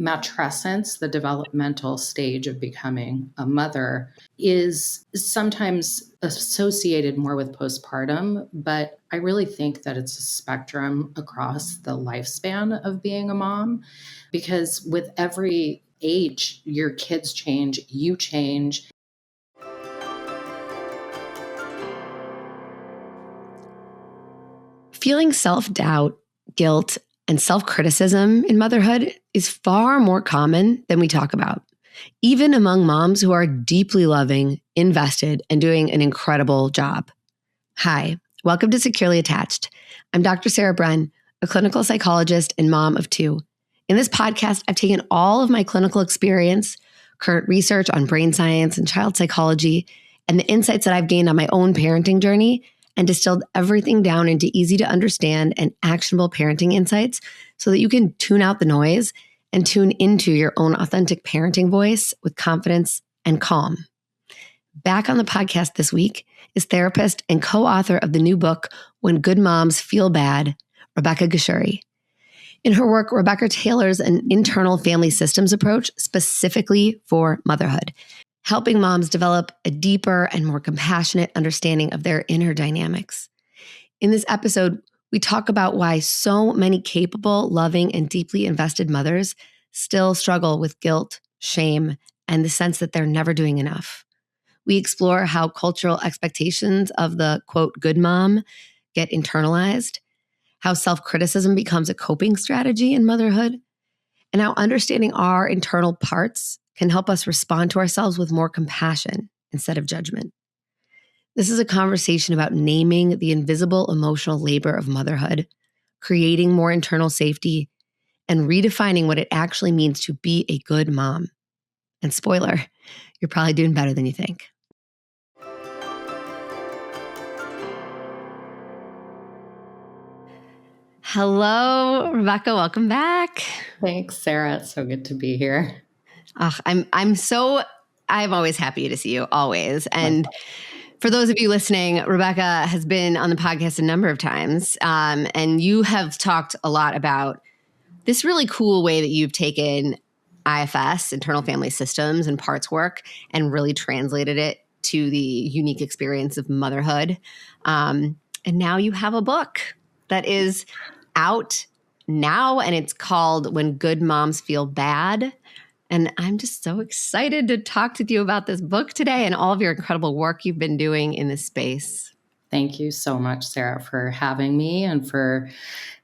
matrescence, the developmental stage of becoming a mother, is sometimes associated more with postpartum, but I really think that it's a spectrum across the lifespan of being a mom, because with every age, your kids change, you change. Feeling self-doubt, guilt, and self-criticism in motherhood is far more common than we talk about, even among moms who are deeply loving, invested, and doing an incredible job. Hi, welcome to Securely Attached. I'm Dr. Sarah Bren, a clinical psychologist and mom of two. In this podcast, I've taken all of my clinical experience, current research on brain science and child psychology, and the insights that I've gained on my own parenting journey, and distilled everything down into easy to understand and actionable parenting insights so that you can tune out the noise and tune into your own authentic parenting voice with confidence and calm. Back on the podcast this week is therapist and co-author of the new book, When Good Moms Feel Bad, Rebecca Geshuri. In her work, Rebecca tailors an internal family systems approach specifically for motherhood, helping moms develop a deeper and more compassionate understanding of their inner dynamics. In this episode, we talk about why so many capable, loving, and deeply invested mothers still struggle with guilt, shame, and the sense that they're never doing enough. We explore how cultural expectations of the, quote, good mom get internalized, how self-criticism becomes a coping strategy in motherhood, and how understanding our internal parts can help us respond to ourselves with more compassion instead of judgment. This is a conversation about naming the invisible emotional labor of motherhood, creating more internal safety, and redefining what it actually means to be a good mom. And spoiler, you're probably doing better than you think. Hello, Rebecca. Welcome back. Thanks, Sarah. It's so good to be here. I'm always happy to see you, always. And for those of you listening, Rebecca has been on the podcast a number of times, and you have talked a lot about this really cool way that you've taken IFS, internal family systems, and parts work, and really translated it to the unique experience of motherhood. And now you have a book that is out now, and it's called When Good Moms Feel Bad. And I'm just so excited to talk to you about this book today and all of your incredible work you've been doing in this space. Thank you so much, Sarah, for having me and for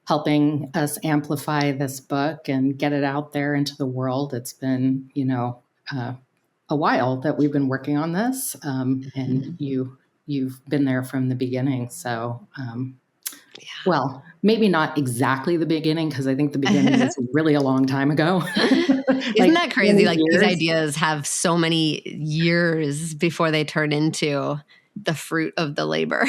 helping us amplify this book and get it out there into the world. It's been, a while that we've been working on this, and you've been there from the beginning. So, well, maybe not exactly the beginning, because I think the beginning is really a long time ago. Isn't that crazy? Like these ideas have so many years before they turn into the fruit of the labor.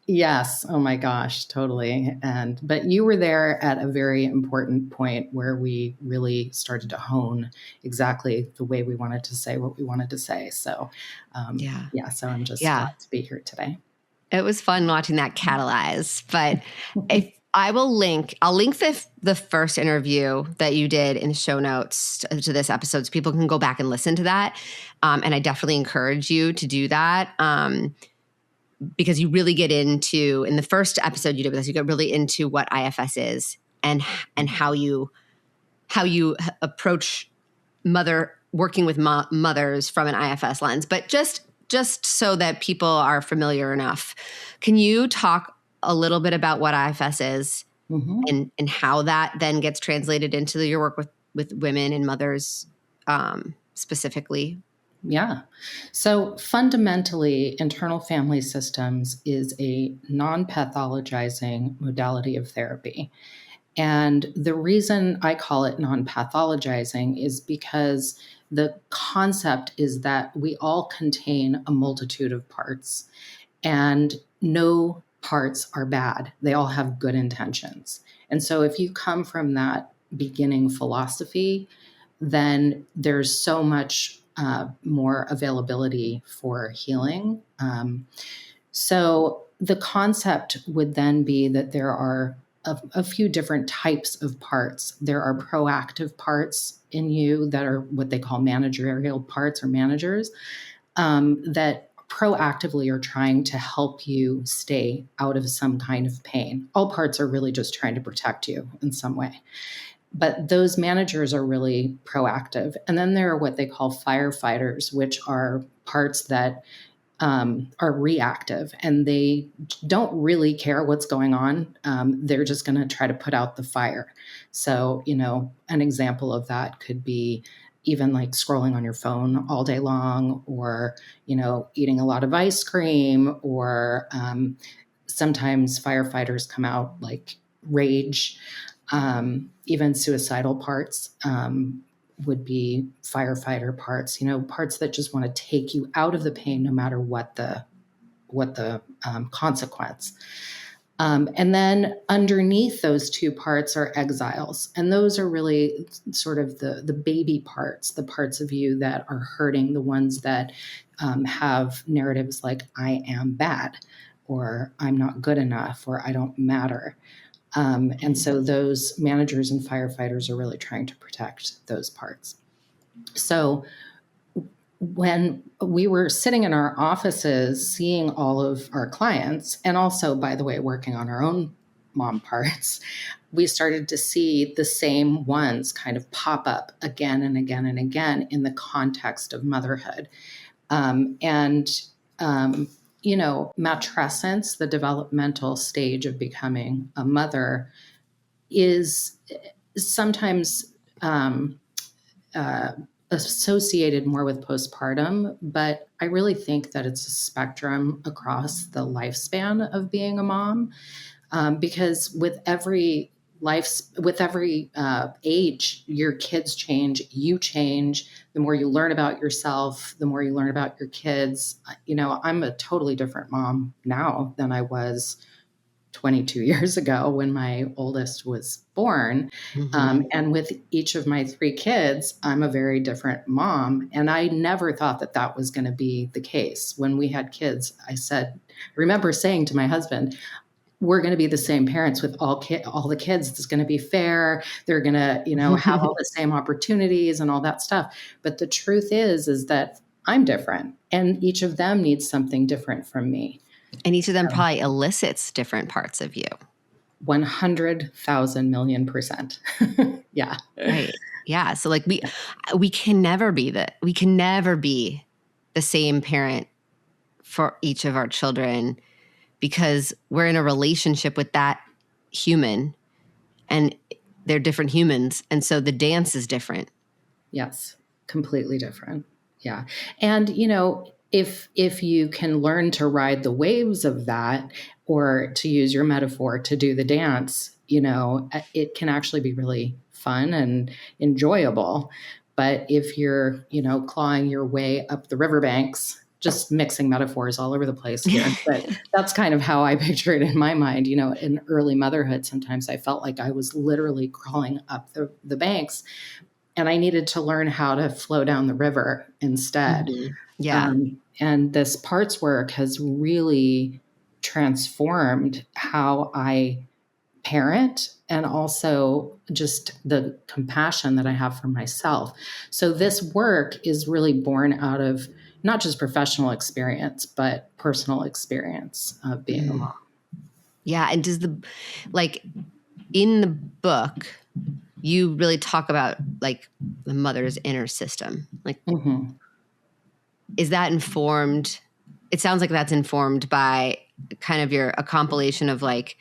Yes. Oh my gosh, totally. But you were there at a very important point where we really started to hone exactly the way we wanted to say what we wanted to say. So, so I'm just glad to be here today. It was fun watching that catalyze, but I'll link the first interview that you did in the show notes to this episode so people can go back and listen to that. And I definitely encourage you to do that. Because you really get into, in the first episode you did with us, you get really into what IFS is and how you approach working with mothers from an IFS lens. But just so that people are familiar enough, can you talk a little bit about what IFS is and how that then gets translated into your work with women and mothers specifically? Yeah. So fundamentally, internal family systems is a non-pathologizing modality of therapy. And the reason I call it non-pathologizing is because the concept is that we all contain a multitude of parts, and no parts are bad. They all have good intentions. And so if you come from that beginning philosophy, then there's so much more availability for healing. So the concept would then be that there are a few different types of parts. There are proactive parts in you that are what they call managerial parts or managers, that proactively are trying to help you stay out of some kind of pain. All parts are really just trying to protect you in some way. But those managers are really proactive. And then there are what they call firefighters, which are parts that are reactive, and they don't really care what's going on. They're just going to try to put out the fire. So, an example of that could be even like scrolling on your phone all day long, or, eating a lot of ice cream, or sometimes firefighters come out like rage, even suicidal parts. Would be firefighter parts, parts that just want to take you out of the pain, no matter what the consequence. And then underneath those two parts are exiles, and those are really sort of the baby parts, the parts of you that are hurting, the ones that have narratives like "I am bad," or "I'm not good enough," or "I don't matter." And so those managers and firefighters are really trying to protect those parts. So when we were sitting in our offices seeing all of our clients, and also, by the way, working on our own mom parts, we started to see the same ones kind of pop up again and again and again in the context of motherhood. Matrescence, the developmental stage of becoming a mother, is sometimes associated more with postpartum, but I really think that it's a spectrum across the lifespan of being a mom, because with every age, your kids change, you change. The more you learn about yourself, the more you learn about your kids. I'm a totally different mom now than I was 22 years ago when my oldest was born. And with each of my three kids, I'm a very different mom. And I never thought that that was going to be the case. When we had kids, I remember saying to my husband, we're going to be the same parents with all the kids. It's going to be fair. They're going to, have all the same opportunities and all that stuff. But the truth is that I'm different, and each of them needs something different from me. And each of them probably elicits different parts of you. 100,000,000,000%. Yeah. Right. Yeah. So like we can never be the same parent for each of our children, because we're in a relationship with that human, and they're different humans. And so the dance is different. Yes. Completely different. Yeah. And, if you can learn to ride the waves of that, or to use your metaphor, to do the dance, it can actually be really fun and enjoyable. But if you're, clawing your way up the riverbanks, just mixing metaphors all over the place here, but that's kind of how I picture it in my mind. In early motherhood, sometimes I felt like I was literally crawling up the banks, and I needed to learn how to flow down the river instead. Mm-hmm. Yeah. And this parts work has really transformed how I parent, and also just the compassion that I have for myself. So this work is really born out of not just professional experience, but personal experience of being a mom. Yeah. And in the book, you really talk about like the mother's inner system. Like, is that informed? It sounds like that's informed by kind of a compilation of like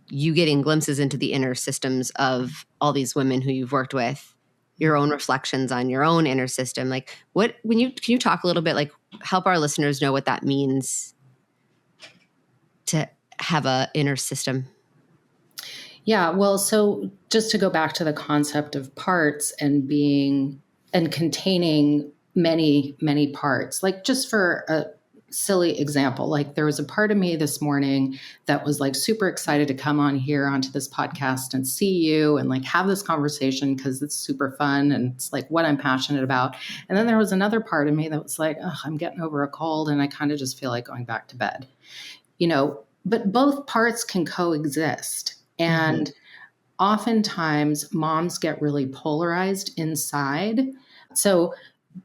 you getting glimpses into the inner systems of all these women who you've worked with, your own reflections on your own inner system. Like can you talk a little bit, like help our listeners know what that means to have a inner system? Yeah, well, so just to go back to the concept of parts and being and containing many, many parts, like just for a silly example, like there was a part of me this morning that was like super excited to come on here onto this podcast and see you and like have this conversation because it's super fun and it's like what I'm passionate about. And then there was another part of me that was like, oh, I'm getting over a cold and I kind of just feel like going back to bed, but both parts can coexist. And oftentimes moms get really polarized inside. So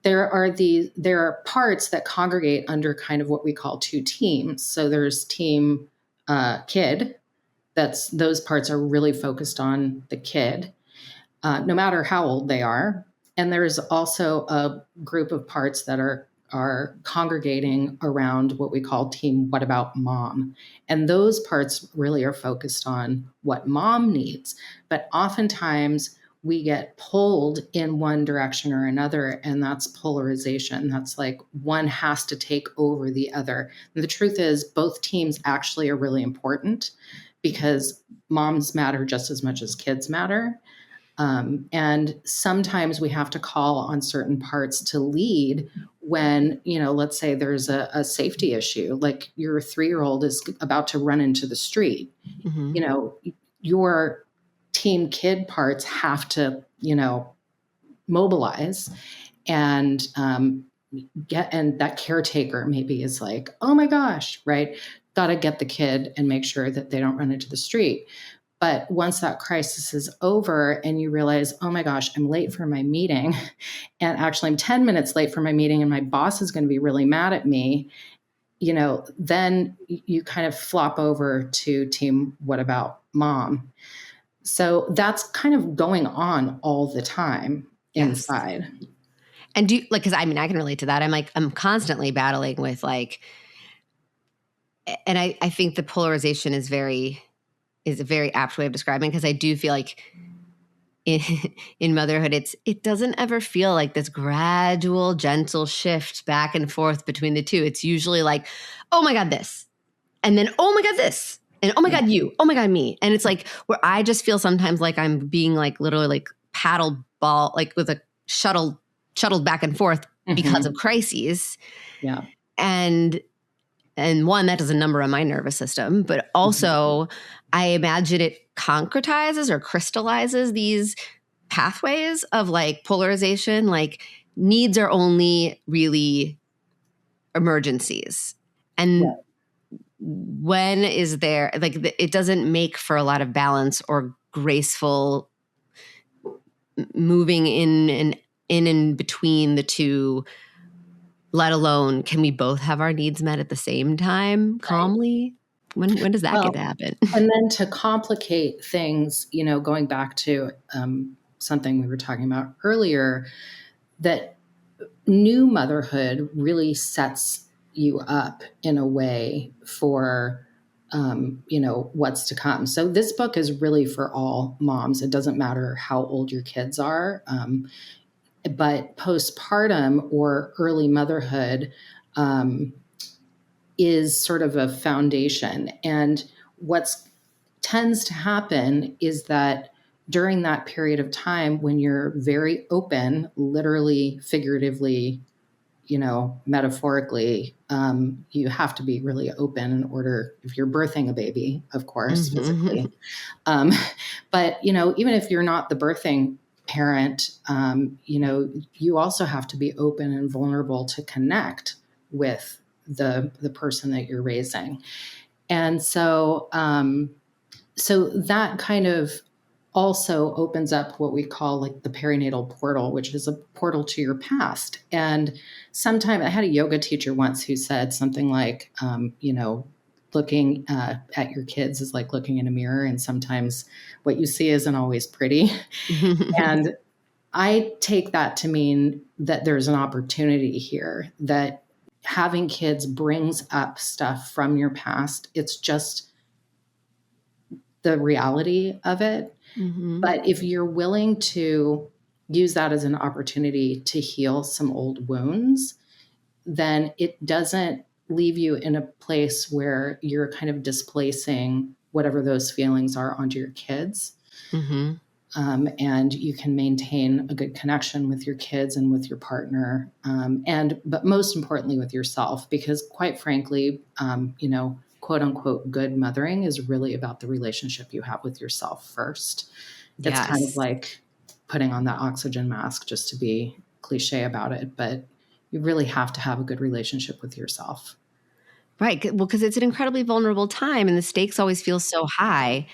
there are parts that congregate under kind of what we call two teams. So there's team kid. Those parts are really focused on the kid, no matter how old they are. And there's also a group of parts that are congregating around what we call team what about mom. And those parts really are focused on what mom needs. But oftentimes we get pulled in one direction or another, and that's polarization. That's like one has to take over the other. And the truth is, both teams actually are really important because moms matter just as much as kids matter. And sometimes we have to call on certain parts to lead when, let's say there's a safety issue, like your 3-year-old is about to run into the street. Your team kid parts have to, mobilize and and that caretaker maybe is like, oh my gosh, right? Got to get the kid and make sure that they don't run into the street. But once that crisis is over and you realize, oh my gosh, I'm late for my meeting, and actually I'm 10 minutes late for my meeting and my boss is going to be really mad at me, then you kind of flop over to team what about mom. So that's kind of going on all the time inside. And because I can relate to that. I'm constantly battling with and I think the polarization is a very apt way of describing, because I do feel like in motherhood, it doesn't ever feel like this gradual, gentle shift back and forth between the two. It's usually like, oh my God, this, and then, oh my God, this, and oh my God, you, oh my God, me. And it's like where I just feel sometimes like I'm being literally paddle ball, with a shuttled back and forth because of crises. Yeah. And one, that does a number on my nervous system, but also I imagine it concretizes or crystallizes these pathways of polarization. Needs are only really emergencies. And when is there, it doesn't make for a lot of balance or graceful moving in and between the two, let alone can we both have our needs met at the same time calmly? When does that get to happen? And then to complicate things, going back to something we were talking about earlier, that new motherhood really sets you up in a way for, what's to come. So this book is really for all moms. It doesn't matter how old your kids are. But postpartum or early motherhood is sort of a foundation. And what tends to happen is that during that period of time when you're very open, literally, figuratively, metaphorically, you have to be really open in order, if you're birthing a baby, of course, physically. But, even if you're not the birthing parent, you also have to be open and vulnerable to connect with the person that you're raising. And so that kind of also opens up what we call the perinatal portal, which is a portal to your past. And sometimes I had a yoga teacher once who said something like, looking at your kids is like looking in a mirror, and sometimes what you see isn't always pretty. And I take that to mean that there's an opportunity here, that having kids brings up stuff from your past. It's just the reality of it. But if you're willing to use that as an opportunity to heal some old wounds, then it doesn't leave you in a place where you're kind of displacing whatever those feelings are onto your kids. And you can maintain a good connection with your kids and with your partner, but most importantly with yourself, because quite frankly, quote unquote, good mothering is really about the relationship you have with yourself first. It's kind of like putting on that oxygen mask, just to be cliche about it, but you really have to have a good relationship with yourself. Right. Well, because it's an incredibly vulnerable time and the stakes always feel so high.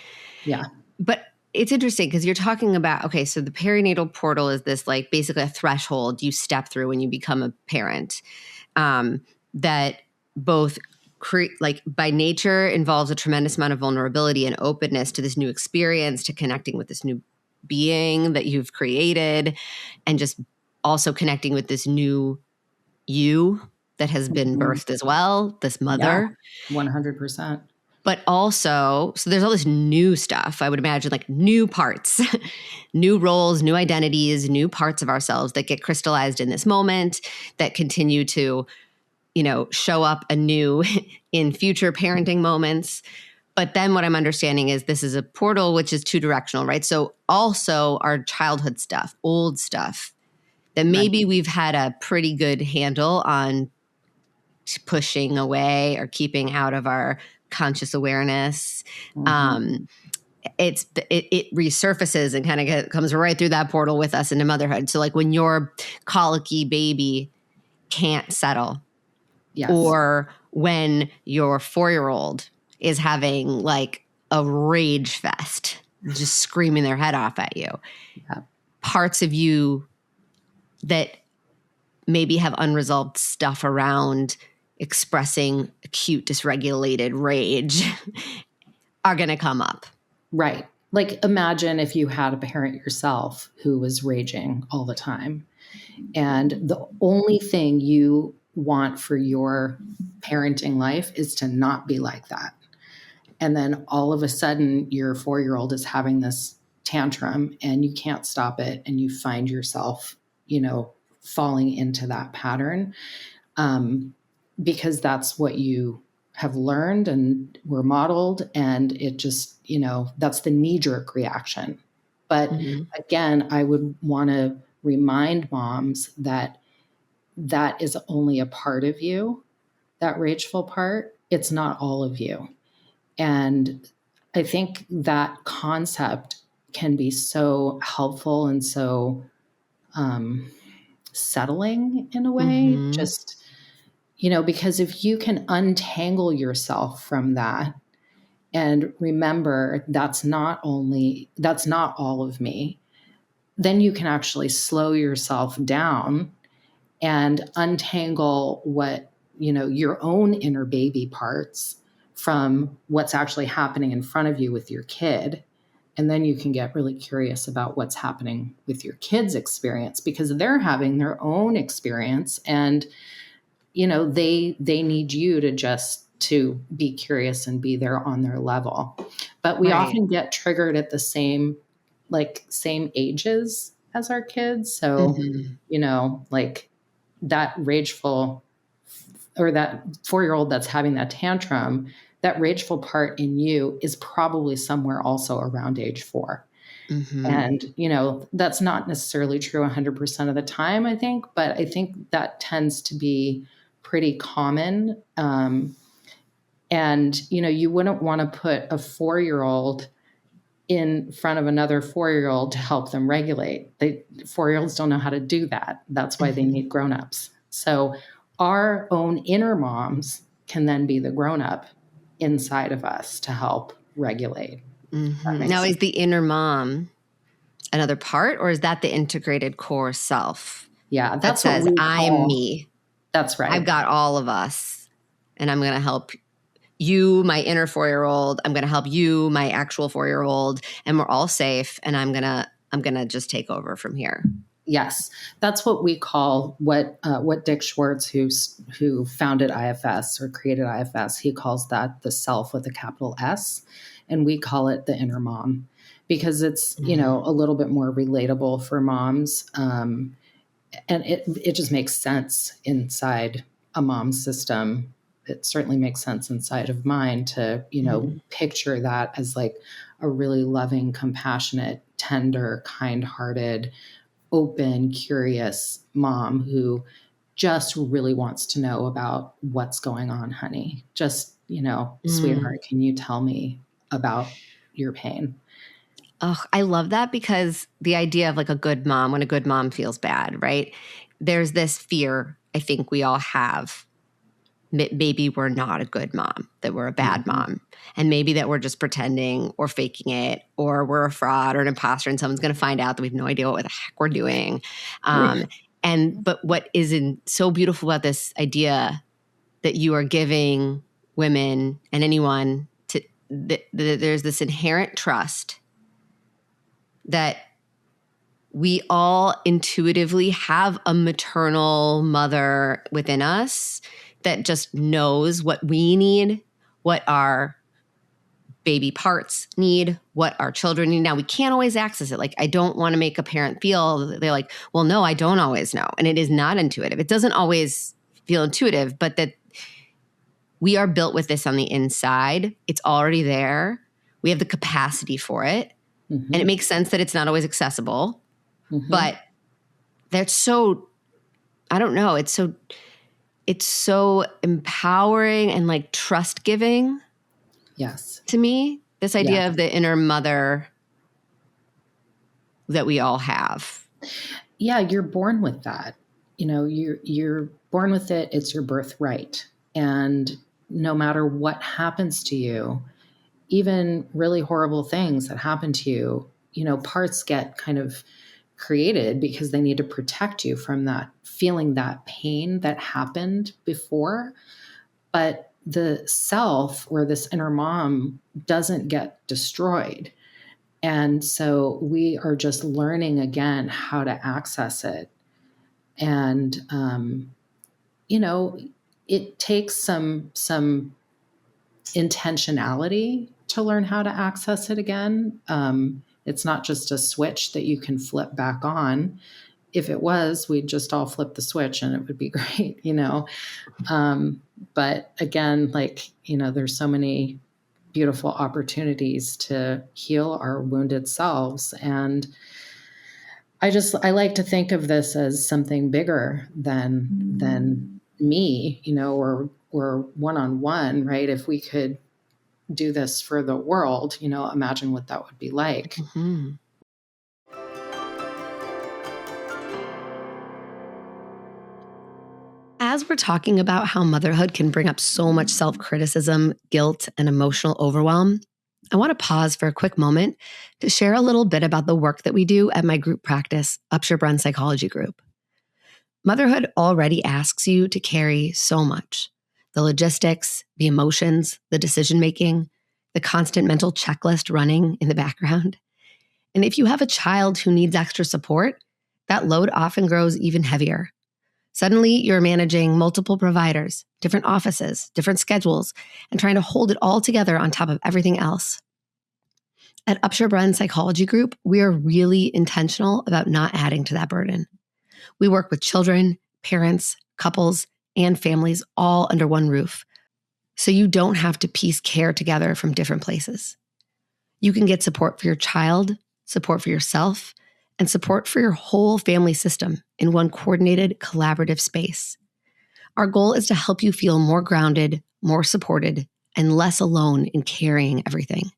Yeah. But it's interesting because you're talking about, okay, so the perinatal portal is this like basically a threshold you step through when you become a parent, that both like by nature involves a tremendous amount of vulnerability and openness to this new experience, to connecting with this new being that you've created, and just also connecting with this new you that has been Mhm. birthed as well, this Yeah. mother. 100%. But also, so there's all this new stuff, I would imagine, like new parts, new roles, new identities, new parts of ourselves that get crystallized in this moment, that continue to, show up anew in future parenting moments. But then what I'm understanding is this is a portal which is two directional, right? So also our childhood stuff, old stuff that Right. maybe we've had a pretty good handle on pushing away or keeping out of our conscious awareness. Mhm. Um, it resurfaces and kind of comes right through that portal with us into motherhood. So like when your colicky baby can't settle, Yes. or when your 4-year-old is having like a rage fest, just screaming their head off at you, Yeah. parts of you that maybe have unresolved stuff around expressing acute dysregulated rage are going to come up. Right. Like imagine if you had a parent yourself who was raging all the time. And the only thing you want for your parenting life is to not be like that. And then all of a sudden, your 4-year-old is having this tantrum and you can't stop it. And you find yourself, falling into that pattern, because that's what you have learned and were modeled. And it just, that's the knee jerk reaction. But Mm-hmm. again, I would want to remind moms that that is only a part of you, that rageful part. It's not all of you. And I think that concept can be so helpful and so settling in a way. Mm-hmm. Just, because if you can untangle yourself from that and remember that's not all of me, then you can actually slow yourself down and untangle what, your own inner baby parts from what's actually happening in front of you with your kid. And then you can get really curious about what's happening with your kids' experience, because they're having their own experience, and they need you to be curious and be there on their level. But we Right. often get triggered at the same ages as our kids. So, Mm-hmm. like that rageful, or that 4-year-old that's having that tantrum, that rageful part in you is probably somewhere also around age 4. Mm-hmm. And, that's not necessarily true 100% of the time, I think, but I think that tends to be pretty common. And, you wouldn't want to put a 4-year-old in front of another 4-year-old to help them regulate. 4-year-olds don't know how to do that. That's why they Mm-hmm. need grown-ups. So our own inner moms can then be the grown-up inside of us to help regulate. That Mm-hmm. makes Now, sense. is the inner mom another part, or is that the integrated core self Yeah, that that's what says, we I'm call. me? That's I've right. got all of us, and I'm going to help you, my inner 4-year-old. I'm going to help you, my actual 4-year-old, and we're all safe. And I'm going to just take over from here. Yes, that's what we call what Dick Schwartz, who founded IFS or created IFS, he calls that the self with a capital S, and we call it the inner mom, because it's Mm-hmm. a little bit more relatable for moms, and it just makes sense inside a mom's system. It certainly makes sense inside of mine to Mm-hmm. picture that as like a really loving, compassionate, tender, kind-hearted, open, curious mom who just really wants to know about what's going on, honey. Just, Mm. sweetheart, can you tell me about your pain? Oh, I love that, because the idea of like a good mom, when a good mom feels bad, right? There's this fear I think we all have maybe we're not a good mom, that we're a bad mom, and maybe that we're just pretending or faking it, or we're a fraud or an imposter, and someone's going to find out that we have no idea what the heck we're doing. But what is so beautiful about this idea that you are giving women and anyone to there's this inherent trust that we all intuitively have a maternal mother within us that just knows what we need, what our baby parts need, what our children need. Now, we can't always access it. Like, I don't want to make a parent feel they're like, well, no, I don't always know. And it is not intuitive. It doesn't always feel intuitive, but that we are built with this on the inside. It's already there. We have the capacity for it. And it makes sense that it's not always accessible. But that's so, I don't know, it's so empowering and like trust giving. Yes. To me, this idea of the inner mother that we all have. Yeah, you're born with that. You're born with it. It's your birthright. And no matter what happens to you, even really horrible things that happen to you, parts get kind of created because they need to protect you from that feeling, that pain that happened before. But the self, or this inner mom, doesn't get destroyed. And so we are just learning again how to access it. And, it takes some intentionality to learn how to access it again. It's not just a switch that you can flip back on. If it was, we'd just all flip the switch and it would be great, But again, there's so many beautiful opportunities to heal our wounded selves. And I like to think of this as something bigger than me, or one-on-one, right? If we could do this for the world, imagine what that would be like. As we're talking about how motherhood can bring up so much self-criticism, guilt, and emotional overwhelm, I want to pause for a quick moment to share a little bit about the work that we do at my group practice, Upshur-Brunn Psychology Group. Motherhood already asks you to carry so much: the logistics, the emotions, the decision-making, the constant mental checklist running in the background. And if you have a child who needs extra support, that load often grows even heavier. Suddenly, you're managing multiple providers, different offices, different schedules, and trying to hold it all together on top of everything else. At Upshur-Brunn Psychology Group, we are really intentional about not adding to that burden. We work with children, parents, couples, and families all under one roof, so you don't have to piece care together from different places. You can get support for your child, support for yourself, and support for your whole family system in one coordinated, collaborative space. Our goal is to help you feel more grounded, more supported, and less alone in carrying everything.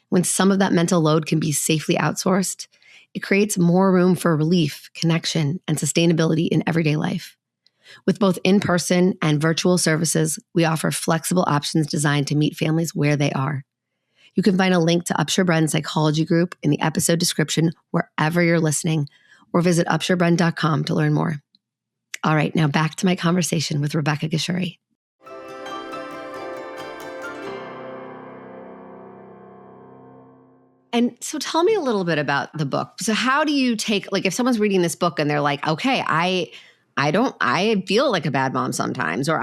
When some of that mental load can be safely outsourced, it creates more room for relief, connection, and sustainability in everyday life. With both in-person and virtual services, we offer flexible options designed to meet families where they are. You can find a link to Upshur-Brunn Psychology Group in the episode description wherever you're listening, or visit upshurbrunn.com to learn more. All right, now back to my conversation with Rebecca Geshuri. And so tell me a little bit about the book. So how do you take, like, if someone's reading this book and they're like, okay, I feel like a bad mom sometimes, or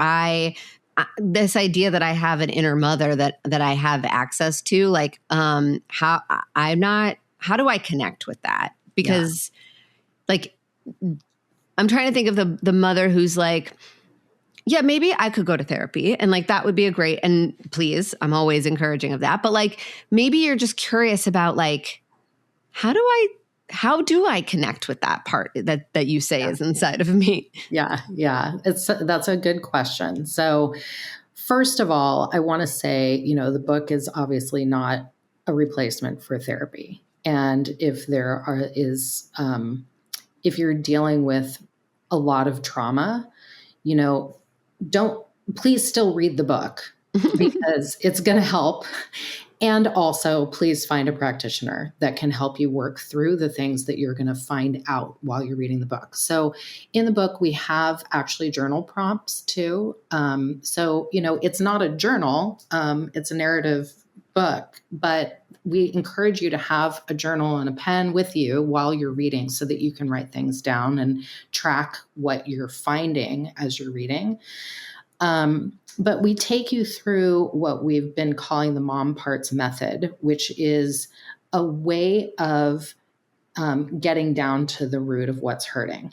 this idea that I have an inner mother that I have access to, like, how do I connect with that? Because like, I'm trying to think of the mother who's like, yeah, maybe I could go to therapy, and like, that would be a great, and please, I'm always encouraging of that. But like, maybe you're just curious about like, how do I connect with that part that you say is inside of me? Yeah. That's a good question. So first of all, I want to say, the book is obviously not a replacement for therapy. And if if you're dealing with a lot of trauma, don't please still read the book because it's going to help. And also, please find a practitioner that can help you work through the things that you're going to find out while you're reading the book. So, in the book, we have actually journal prompts too. So, it's not a journal, it's a narrative book, but we encourage you to have a journal and a pen with you while you're reading so that you can write things down and track what you're finding as you're reading. But we take you through what we've been calling the mom parts method, which is a way of getting down to the root of what's hurting.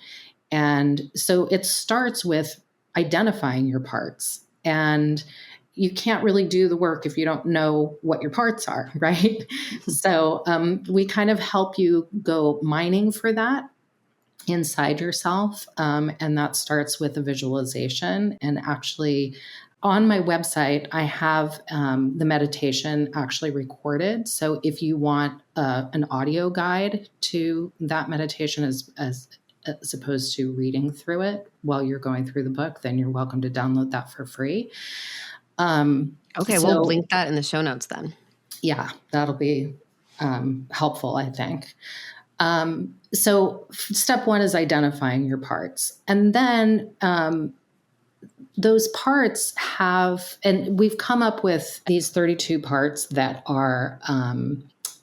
And so it starts with identifying your parts. And you can't really do the work if you don't know what your parts are, right? So we kind of help you go mining for that inside yourself. And that starts with a visualization. And actually, on my website, I have the meditation actually recorded. So if you want an audio guide to that meditation as opposed to reading through it while you're going through the book, then you're welcome to download that for free. Okay, we'll link that in the show notes then. Yeah, that'll be helpful, I think. So step one is identifying your parts. And then those parts have, and we've come up with these 32 parts that are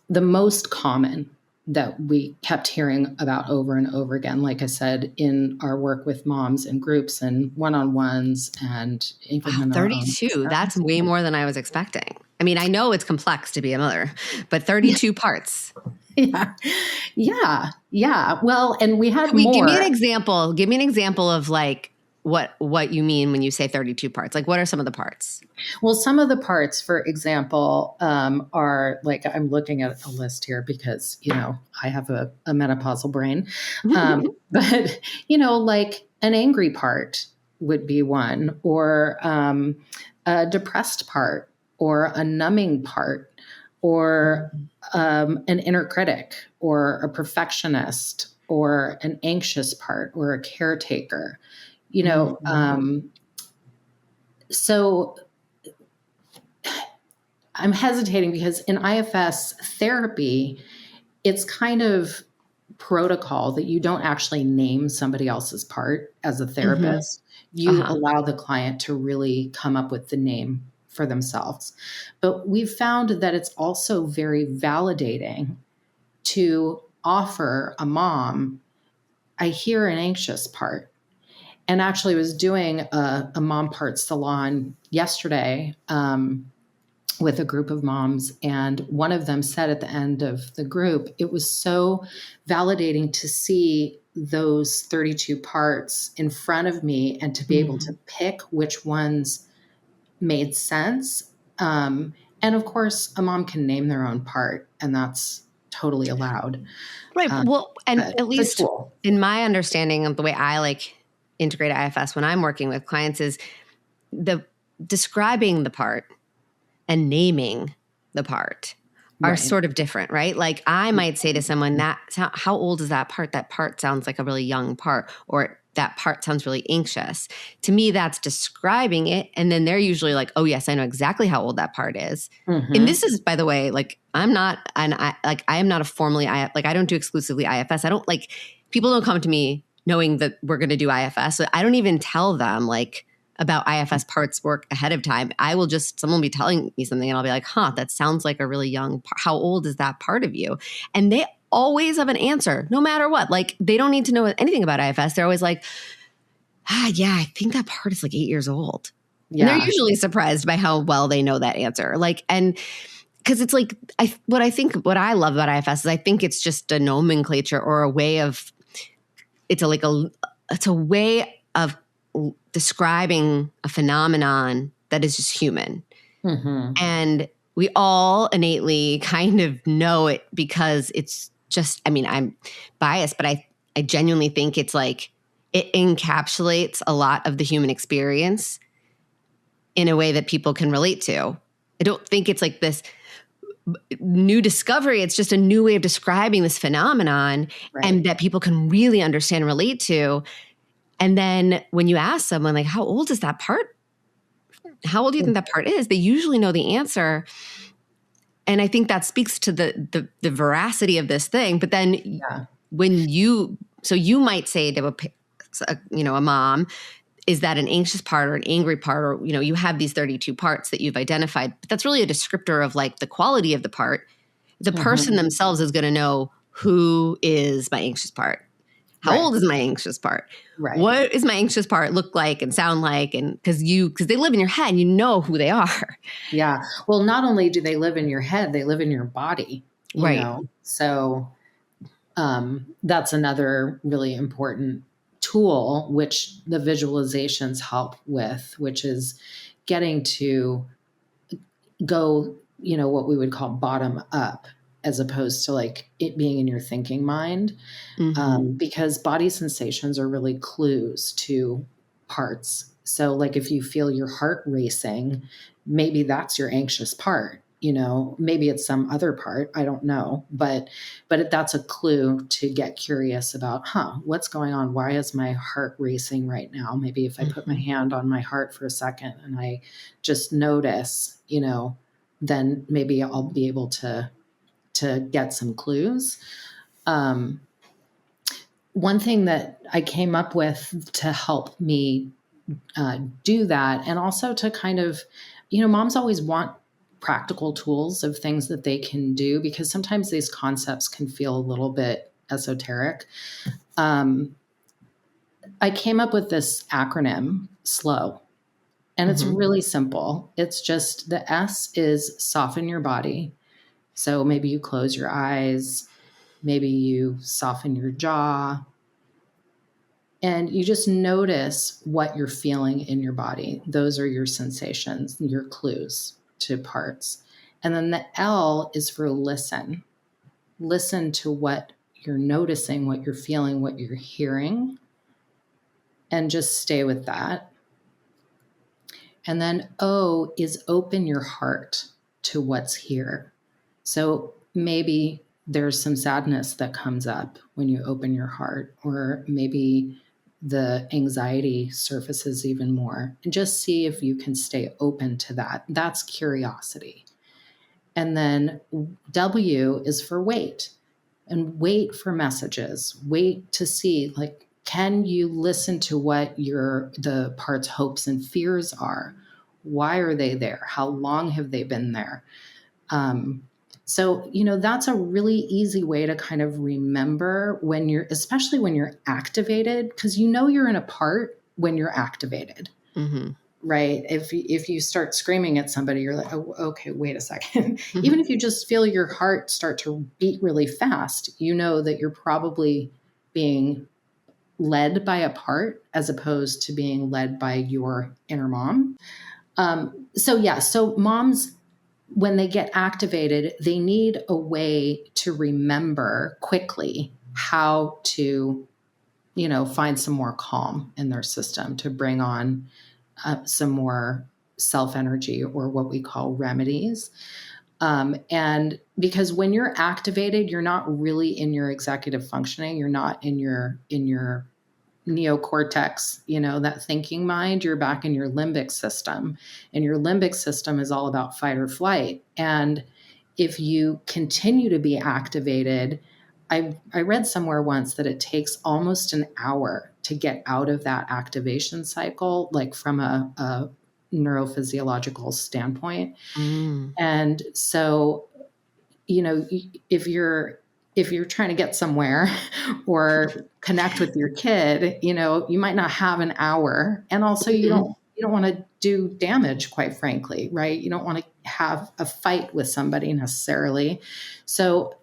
the most common that we kept hearing about over and over again, like I said, in our work with moms and groups and one-on-ones and even 32, that's way more than I was expecting. I mean, I know it's complex to be a mother, but 32 parts. Yeah. Well, and we had more. Give me an example. Give me an example of like what you mean when you say 32 parts. Like, what are some of the parts? Well, some of the parts, for example, are like, I'm looking at a list here because, I have a menopausal brain. But, like an angry part would be one, or a depressed part, or a numbing part, or an inner critic, or a perfectionist, or an anxious part, or a caretaker. So I'm hesitating because in IFS therapy, it's kind of protocol that you don't actually name somebody else's part as a therapist. You allow the client to really come up with the name for themselves. But we've found that it's also very validating to offer a mom, I hear an anxious part. And actually was doing a mom part salon yesterday with a group of moms. And one of them said at the end of the group, it was so validating to see those 32 parts in front of me and to be able to pick which ones made sense. And of course, a mom can name their own part, and that's totally allowed. Right. Well, and at least in my understanding of the way I integrate IFS when I'm working with clients is the describing the part and naming the part are sort of different, right? Like I might say to someone, how old is that part? That part sounds like a really young part, or that part sounds really anxious. To me, that's describing it. And then they're usually like, oh yes, I know exactly how old that part is. And this is, by the way, I am not a formally, I don't do exclusively IFS. People don't come to me knowing that we're going to do IFS. So I don't even tell them about IFS parts work ahead of time. Someone will be telling me something and I'll be like, that sounds like a really young part. How old is that part of you? And they always have an answer, no matter what. They don't need to know anything about IFS. They're always like, yeah, I think that part is 8 years old. Yeah. And they're usually surprised by how well they know that answer. And because it's what I love about IFS is I think it's just a nomenclature or a way of, it's a way of describing a phenomenon that is just human. And we all innately kind of know it because it's just, I'm biased, but I genuinely think it's it encapsulates a lot of the human experience in a way that people can relate to. I don't think it's this new discovery. It's just a new way of describing this phenomenon and that people can really understand and relate to. And then when you ask someone how old is that part? how old do you think that part is? They usually know the answer. And I think that speaks to the veracity of this thing. But then Yeah. so you might say to a mom, is that an anxious part or an angry part? Or, you have these 32 parts that you've identified, but that's really a descriptor of like the quality of the part. The person themselves is going to know, who is my anxious part? How Right. old is my anxious part? Right. What is my anxious part look like and sound like? And because they live in your head, you know who they are. Yeah. Well, not only do they live in your head, they live in your body, Right. So that's another really important tool, which the visualizations help with, which is getting to go, what we would call bottom up, as opposed to like it being in your thinking mind. Because body sensations are really clues to parts. So, like if you feel your heart racing, maybe that's your anxious part. Maybe it's some other part. I don't know, but that's a clue to get curious about. What's going on? Why is my heart racing right now? Maybe if I put my hand on my heart for a second and I just notice, then maybe I'll be able to get some clues. One thing that I came up with to help me do that, and also to kind of, moms always want practical tools of things that they can do, because sometimes these concepts can feel a little bit esoteric. I came up with this acronym, SLOW, and it's really simple. It's just, the S is soften your body. So maybe you close your eyes, maybe you soften your jaw, and you just notice what you're feeling in your body. Those are your sensations, your clues to parts. And then the L is for listen. Listen to what you're noticing, what you're feeling, what you're hearing, and just stay with that. And then O is open your heart to what's here. So maybe there's some sadness that comes up when you open your heart, or maybe the anxiety surfaces even more. And just see if you can stay open to that. That's curiosity. And then W is for wait, and wait for messages. Wait to see, like, can you listen to what the part's hopes and fears are? Why are they there? How long have they been there? So, that's a really easy way to kind of remember especially when you're activated, because you're in a part when you're activated, right? If you start screaming at somebody, you're like, oh, okay, wait a second. Even if you just feel your heart start to beat really fast, you know that you're probably being led by a part as opposed to being led by your inner mom. So moms, when they get activated, they need a way to remember quickly how to, find some more calm in their system, to bring on some more self energy, or what we call remedies. And because when you're activated, you're not really in your executive functioning. You're not in your neocortex, that thinking mind. You're back in your limbic system, and your limbic system is all about fight or flight. And if you continue to be activated, I read somewhere once that it takes almost an hour to get out of that activation cycle, like from a neurophysiological standpoint. And so, if you're trying to get somewhere or connect with your kid, you might not have an hour. And also you don't want to do damage, quite frankly, right? You don't want to have a fight with somebody necessarily. So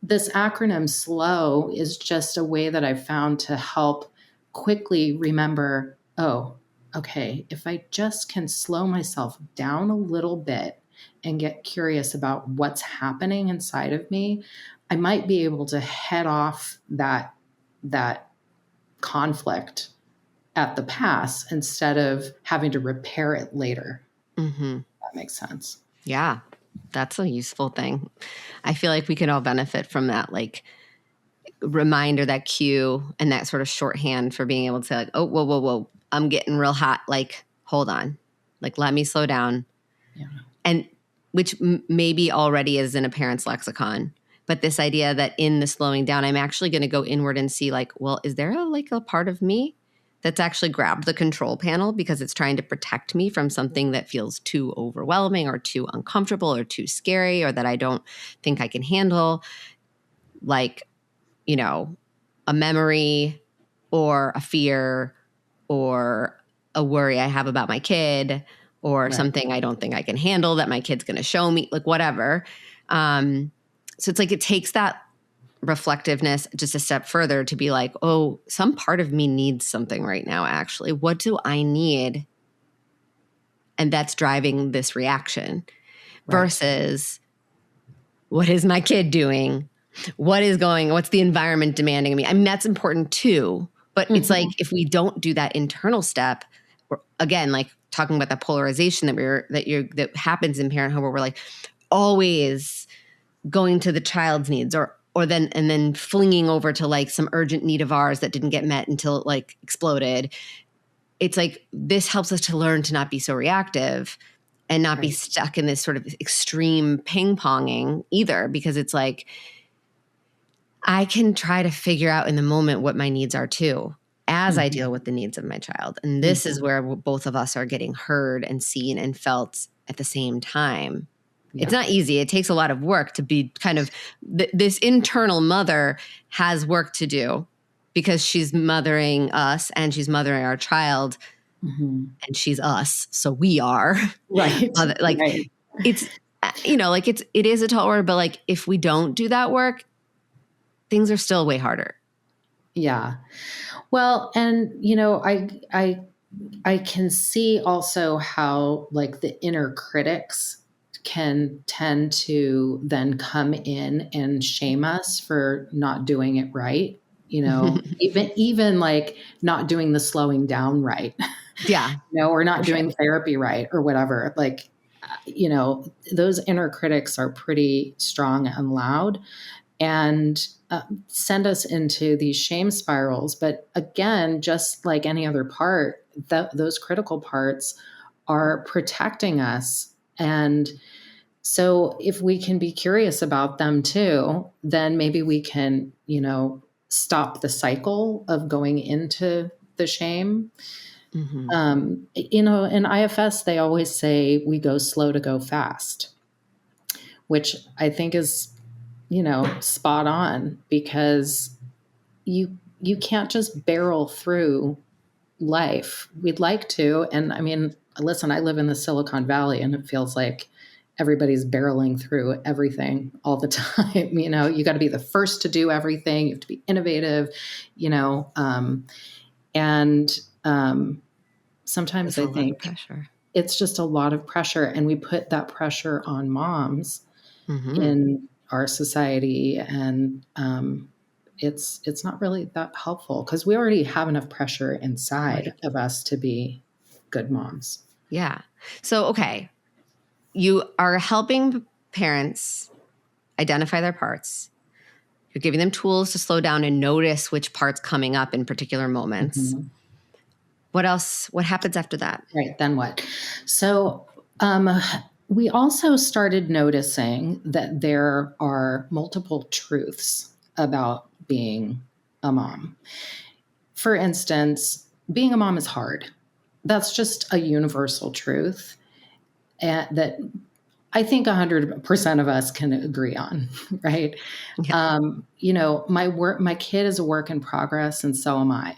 this acronym SLOW is just a way that I've found to help quickly remember, oh, okay, if I just can slow myself down a little bit and get curious about what's happening inside of me, I might be able to head off that conflict at the pass instead of having to repair it later. That makes sense. Yeah, that's a useful thing. I feel like we could all benefit from that, like, reminder, that cue, and that sort of shorthand for being able to, like, oh, whoa, I'm getting real hot. Like, hold on. Like, let me slow down. Yeah. And which maybe already is in a parent's lexicon. But this idea that in the slowing down, I'm actually going to go inward and see like, well, is there a part of me that's actually grabbed the control panel because it's trying to protect me from something that feels too overwhelming or too uncomfortable or too scary or that I don't think I can handle, like, a memory or a fear or a worry I have about my kid or Right. something I don't think I can handle that my kid's going to show me, like whatever. So it's like it takes that reflectiveness just a step further to be like, oh, some part of me needs something right now, actually. What do I need? And that's driving this reaction Right. versus what is my kid doing? What's the environment demanding of me? I mean, that's important too. But it's like if we don't do that internal step, again, like talking about that polarization that happens in parenthood where we're like always going to the child's needs or then flinging over to like some urgent need of ours that didn't get met until it like exploded. It's like this helps us to learn to not be so reactive and not be stuck in this sort of extreme ping-ponging either, because it's like I can try to figure out in the moment what my needs are too, as I deal with the needs of my child. And this is where both of us are getting heard and seen and felt at the same time. Yeah. It's not easy. It takes a lot of work to be kind of this internal mother has work to do because she's mothering us and she's mothering our child and she's us. So we are Right. like right. It's, like it is a tall order, but like if we don't do that work, things are still way harder. Yeah. Well, and I can see also how like the inner critics can tend to then come in and shame us for not doing it right. Even like not doing the slowing down right. Yeah. Or not doing therapy right or whatever. Like, those inner critics are pretty strong and loud and send us into these shame spirals. But again, just like any other part, those critical parts are protecting us. And so if we can be curious about them too, then maybe we can, stop the cycle of going into the shame. In IFS, they always say we go slow to go fast, which I think is spot on, because you can't just barrel through life. We'd like to. And I mean, listen, I live in the Silicon Valley and it feels like everybody's barreling through everything all the time. You got to be the first to do everything. You have to be innovative, and sometimes I think it's just a lot of pressure. And we put that pressure on moms in our society, and it's not really that helpful because we already have enough pressure inside of us to be good moms. Yeah. So, okay, you are helping parents identify their parts. You're giving them tools to slow down and notice which parts coming up in particular moments. What else? What happens after that? Right. Then what? So, we also started noticing that there are multiple truths about being a mom. For instance, being a mom is hard. That's just a universal truth that I think 100% of us can agree on, right? Yeah. My kid is a work in progress, and so am I.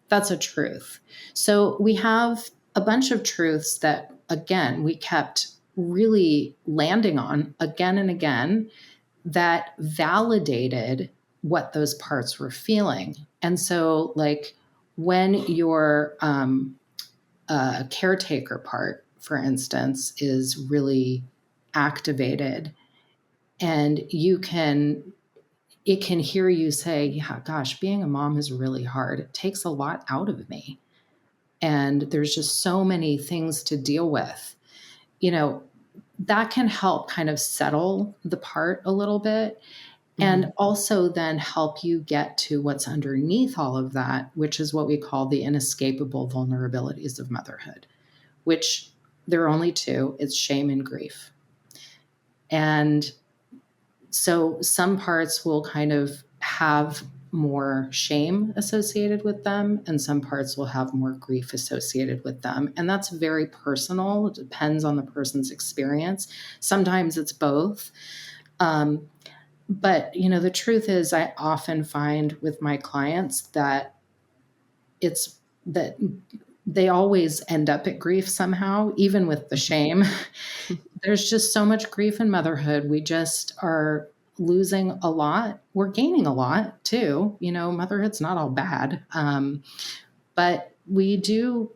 That's a truth. So we have a bunch of truths that, again, we kept really landing on again and again that validated what those parts were feeling. And so, like, when your caretaker part, for instance, is really activated, and it can hear you say, yeah, gosh, being a mom is really hard. It takes a lot out of me. And there's just so many things to deal with. That can help kind of settle the part a little bit, and also then help you get to what's underneath all of that, which is what we call the inescapable vulnerabilities of motherhood, which There are only two. It's shame and grief. And so some parts will kind of have more shame associated with them, and some parts will have more grief associated with them. And that's very personal. It depends on the person's experience. Sometimes it's both. But, the truth is, I often find with my clients that it's that they always end up at grief somehow, even with the shame. There's just so much grief in motherhood. We just are losing a lot. We're gaining a lot too. Motherhood's not all bad. But we do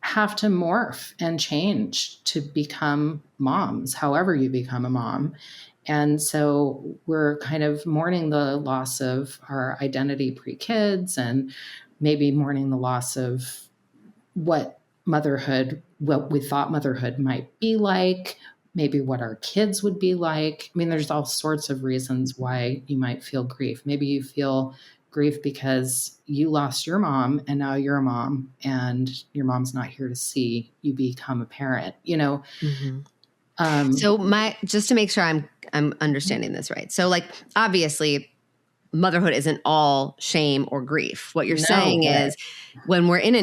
have to morph and change to become moms, however you become a mom. And so we're kind of mourning the loss of our identity pre-kids, and maybe mourning the loss of what we thought motherhood might be like, maybe what our kids would be like. I mean, there's all sorts of reasons why you might feel grief. Maybe you feel grief because you lost your mom and now you're a mom and your mom's not here to see you become a parent, Mm-hmm. So just to make sure I'm understanding this right. So like, obviously motherhood isn't all shame or grief. What you're saying is when we're in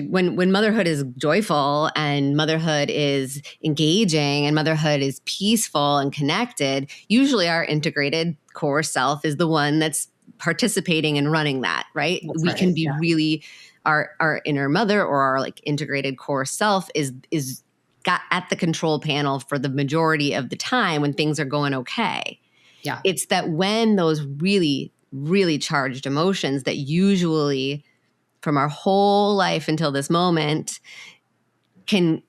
when motherhood is joyful and motherhood is engaging and motherhood is peaceful and connected, usually our integrated core self is the one that's participating and running that, right? We can be really our inner mother or our like integrated core self is got at the control panel for the majority of the time when things are going okay. Yeah. It's that when those really, really charged emotions that usually from our whole life until this moment can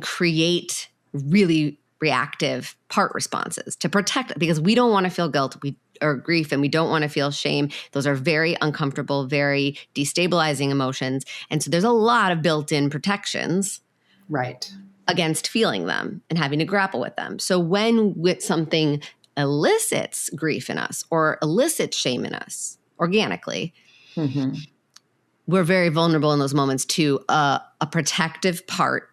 create really reactive part responses to protect, because we don't want to feel guilt or grief, and we don't want to feel shame. Those are very uncomfortable, very destabilizing emotions. And so there's a lot of built-in protections against feeling them and having to grapple with them. So when something elicits grief in us or elicits shame in us organically, we're very vulnerable in those moments to a protective part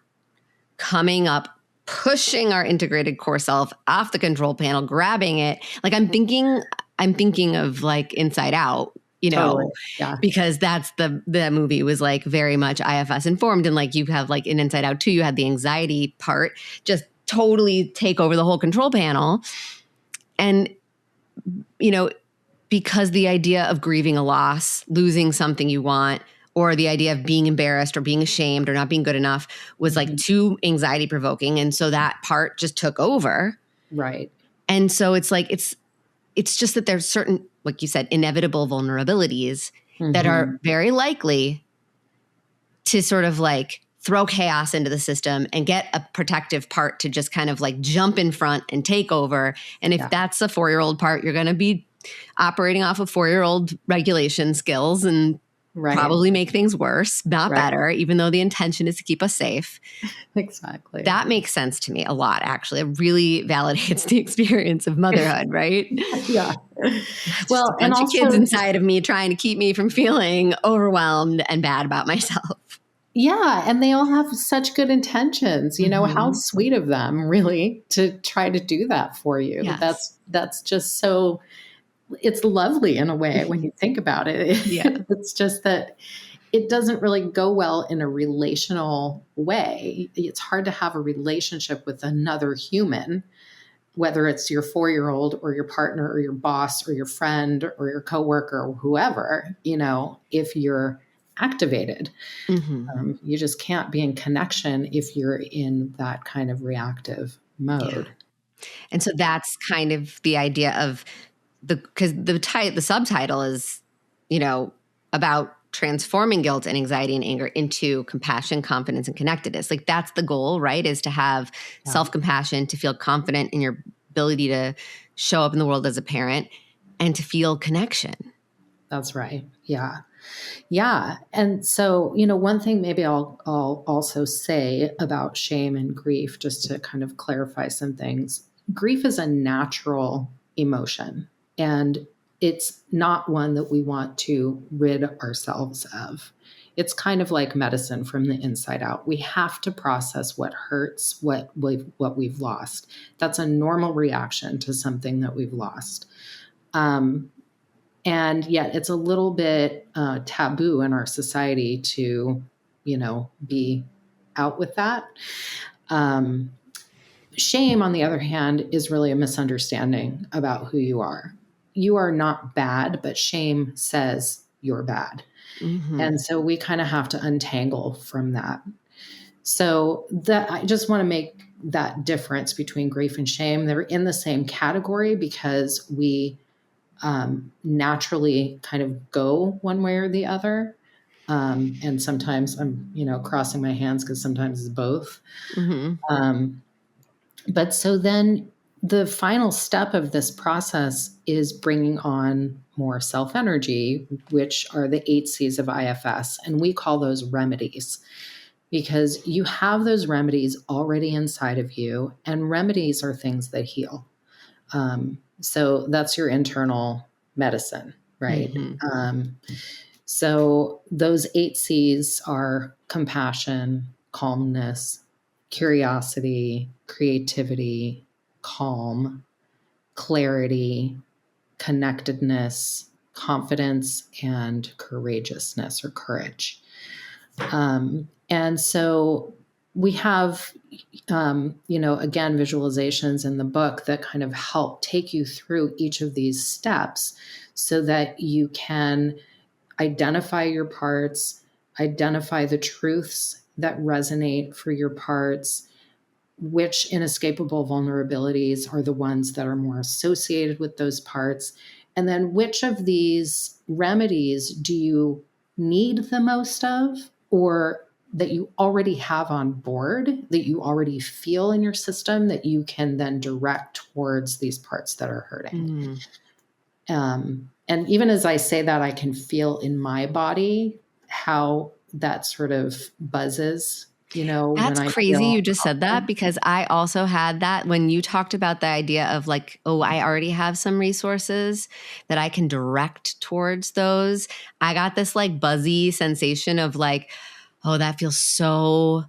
coming up, pushing our integrated core self off the control panel, grabbing it. Like I'm thinking of like Inside Out, Totally. Yeah. because that's the movie was like very much IFS informed. And like you have like in Inside Out 2, you had the anxiety part just totally take over the whole control panel. And, because the idea of grieving a loss, losing something you want, or the idea of being embarrassed or being ashamed or not being good enough was like too anxiety provoking. And so that part just took over. Right. And so it's like, it's just that there's certain, like you said, inevitable vulnerabilities that are very likely to sort of like throw chaos into the system and get a protective part to just kind of like jump in front and take over. And if that's a 4-year-old part, you're going to be operating off of 4-year-old regulation skills and probably make things worse, not better, even though the intention is to keep us safe. Exactly. That makes sense to me a lot, actually. It really validates the experience of motherhood, right? Yeah. Well, a bunch of kids inside of me trying to keep me from feeling overwhelmed and bad about myself. Yeah. And they all have such good intentions. How sweet of them, really, to try to do that for you. Yes. That's just so, it's lovely in a way when you think about it. Yeah. It's just that it doesn't really go well in a relational way. It's hard to have a relationship with another human, whether it's your 4-year-old or your partner or your boss or your friend or your coworker or whoever, if you're activated. You just can't be in connection if you're in that kind of reactive mode. Yeah. And so that's kind of the idea of because the subtitle is, about transforming guilt and anxiety and anger into compassion, confidence, and connectedness. Like that's the goal, right? Is to have self-compassion, to feel confident in your ability to show up in the world as a parent, and to feel connection. That's right. Yeah. Yeah. And so, one thing maybe I'll also say about shame and grief, just to kind of clarify some things. Grief is a natural emotion, and it's not one that we want to rid ourselves of. It's kind of like medicine from the inside out. We have to process what hurts, what we've lost. That's a normal reaction to something that we've lost. And yet it's a little bit taboo in our society to, be out with that. Shame, on the other hand, is really a misunderstanding about who you are. You are not bad, but shame says you're bad. Mm-hmm. And so we kind of have to untangle from that. So that I just want to make that difference between grief and shame. They're in the same category because we naturally kind of go one way or the other. And sometimes I'm, crossing my hands because sometimes it's both. Mm-hmm. But so then the final step of this process is bringing on more self energy, which are the 8 C's of IFS. And we call those remedies because you have those remedies already inside of you. And remedies are things that heal. So that's your internal medicine, right? Mm-hmm. So those 8 C's are compassion, calmness, curiosity, creativity, calm, clarity, connectedness, confidence, and courageousness or courage. And so we have, again, visualizations in the book that kind of help take you through each of these steps so that you can identify your parts, identify the truths that resonate for your parts, which inescapable vulnerabilities are the ones that are more associated with those parts, and then which of these remedies do you need the most of, or that you already have on board, that you already feel in your system that you can then direct towards these parts that are hurting. And even as I say that, I can feel in my body how that sort of buzzes, when That's I crazy feel you just said that, because I also had that when you talked about the idea of like, oh, I already have some resources that I can direct towards those. I got this like buzzy sensation of like, oh, that feels so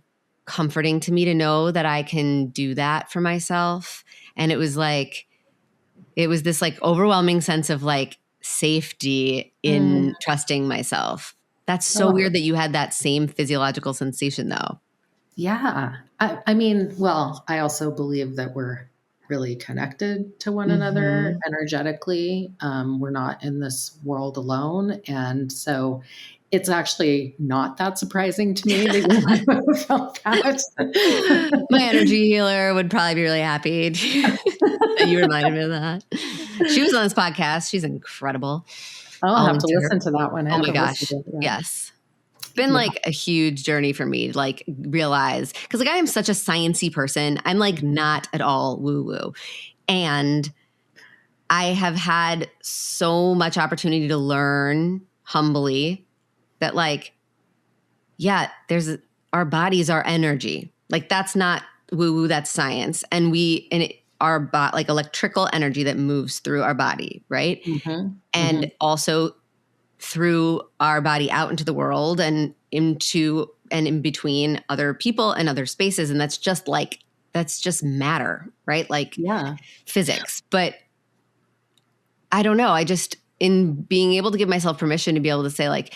comforting to me to know that I can do that for myself. And it was this like overwhelming sense of like safety in trusting myself. That's so Oh, weird that you had that same physiological sensation though. yeah. I mean, well, I also believe that we're really connected to one another Mm-hmm. energetically. We're not in this world alone. And so it's actually not that surprising to me that you might have felt that. My energy healer would probably be really happy that you reminded me of that. She was on this podcast. She's incredible. I'll I'll have link to to her. listen to that one. I Oh my haven't listened gosh. to it yet. Yes. It's been Yeah. like a huge journey for me to like realize, because like I am such a sciencey person. I'm like not at all woo-woo. And I have had so much opportunity to learn humbly that like, yeah, our bodies are energy. Like that's not woo woo, that's science. And like electrical energy that moves through our body, right? Mm-hmm. And Mm-hmm. also through our body out into the world and into and in between other people and other spaces. And that's just matter, right? Like Yeah. physics. But I don't know. In being able to give myself permission to be able to say, like,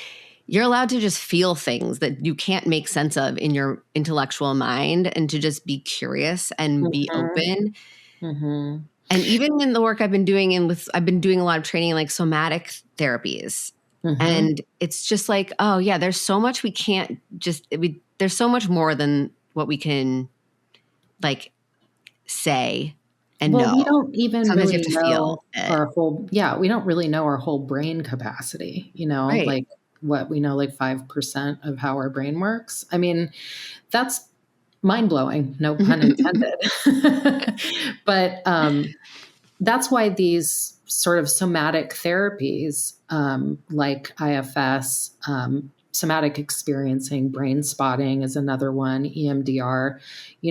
you're allowed to just feel things that you can't make sense of in your intellectual mind, and to just be curious and be Mm-hmm. open. Mm-hmm. And even in the work I've been doing I've been doing a lot of training in like somatic therapies. Mm-hmm. And it's just like, oh yeah, there's so much there's so much more than what we can like say and Well, know. we don't even Sometimes you really have to feel know it. we don't really know our whole brain capacity, Right. like what we know, like 5% of how our brain works. I mean, that's mind blowing, no pun intended. But that's why these sort of somatic therapies, like IFS, somatic experiencing, brain spotting is another one, EMDR,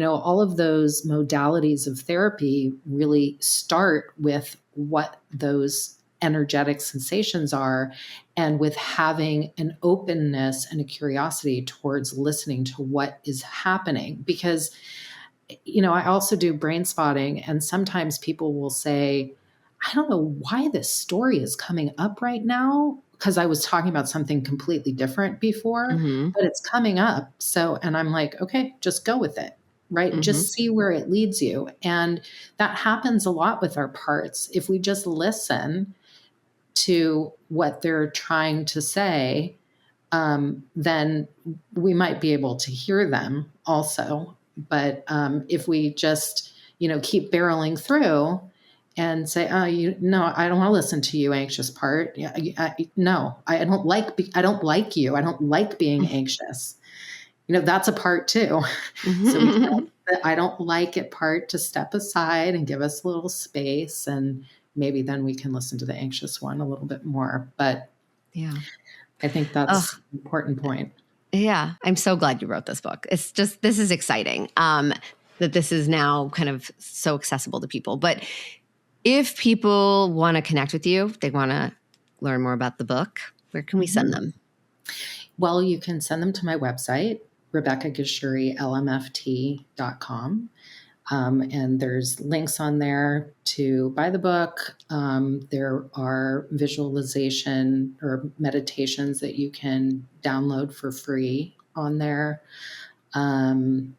all of those modalities of therapy really start with what those energetic sensations are, and with having an openness and a curiosity towards listening to what is happening. Because, I also do brain spotting, and sometimes people will say, I don't know why this story is coming up right now, because I was talking about something completely different before, Mm-hmm. but it's coming up. So, and I'm like, okay, just go with it, right? Mm-hmm. Just see where it leads you. And that happens a lot with our parts. If we just listen to what they're trying to say, then we might be able to hear them also. But if we just, keep barreling through and say, "Oh, no, I don't want to listen to you, anxious part. Yeah, no, I don't like you. I don't like being anxious." That's a part too. So we tell the I don't like it part to step aside and give us a little space, and maybe then we can listen to the anxious one a little bit more. But Yeah. I think that's an important point. Yeah. I'm so glad you wrote this book. It's just, this is exciting that this is now kind of so accessible to people. But if people want to connect with you, they want to learn more about the book, where can we send them? Well, you can send them to my website, RebeccaGeshuri.lmft.com. And there's links on there to buy the book. There are visualization or meditations that you can download for free on there. And,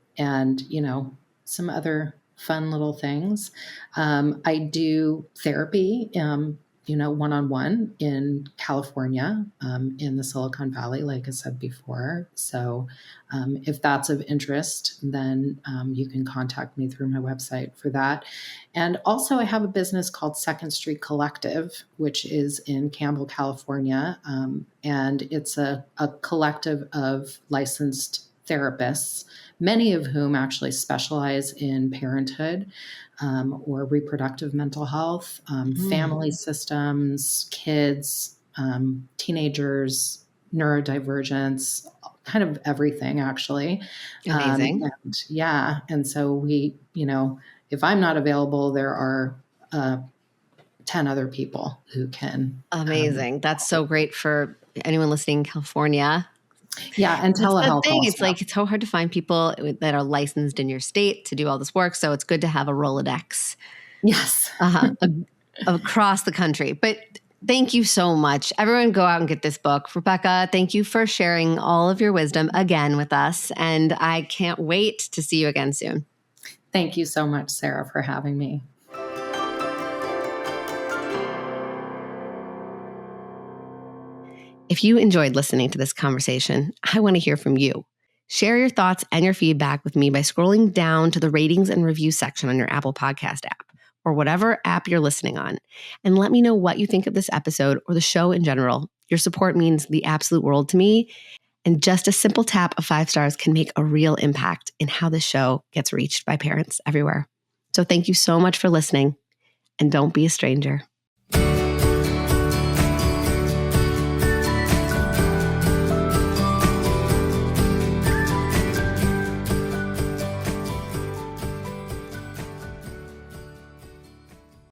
some other fun little things. I do therapy, one-on-one in California, in the Silicon Valley, like I said before. So if that's of interest, then you can contact me through my website for that. And also I have a business called Second Street Collective, which is in Campbell, California. And it's a collective of licensed therapists, many of whom actually specialize in parenthood or reproductive mental health, family systems, kids, teenagers, neurodivergence, kind of everything, actually. Amazing. And so we, if I'm not available, there are 10 other people who can. Amazing. That's so great for anyone listening in California. Yeah, and That's the telehealth thing. also. It's like, it's so hard to find people that are licensed in your state to do all this work. So it's good to have a Rolodex. Yes. Across the country. But thank you so much. Everyone go out and get this book. Rebecca, thank you for sharing all of your wisdom again with us. And I can't wait to see you again soon. Thank you so much, Sarah, for having me. If you enjoyed listening to this conversation, I want to hear from you. Share your thoughts and your feedback with me by scrolling down to the ratings and review section on your Apple Podcast app or whatever app you're listening on. And let me know what you think of this episode or the show in general. Your support means the absolute world to me. And just a simple tap of 5 stars can make a real impact in how this show gets reached by parents everywhere. So thank you so much for listening, and don't be a stranger.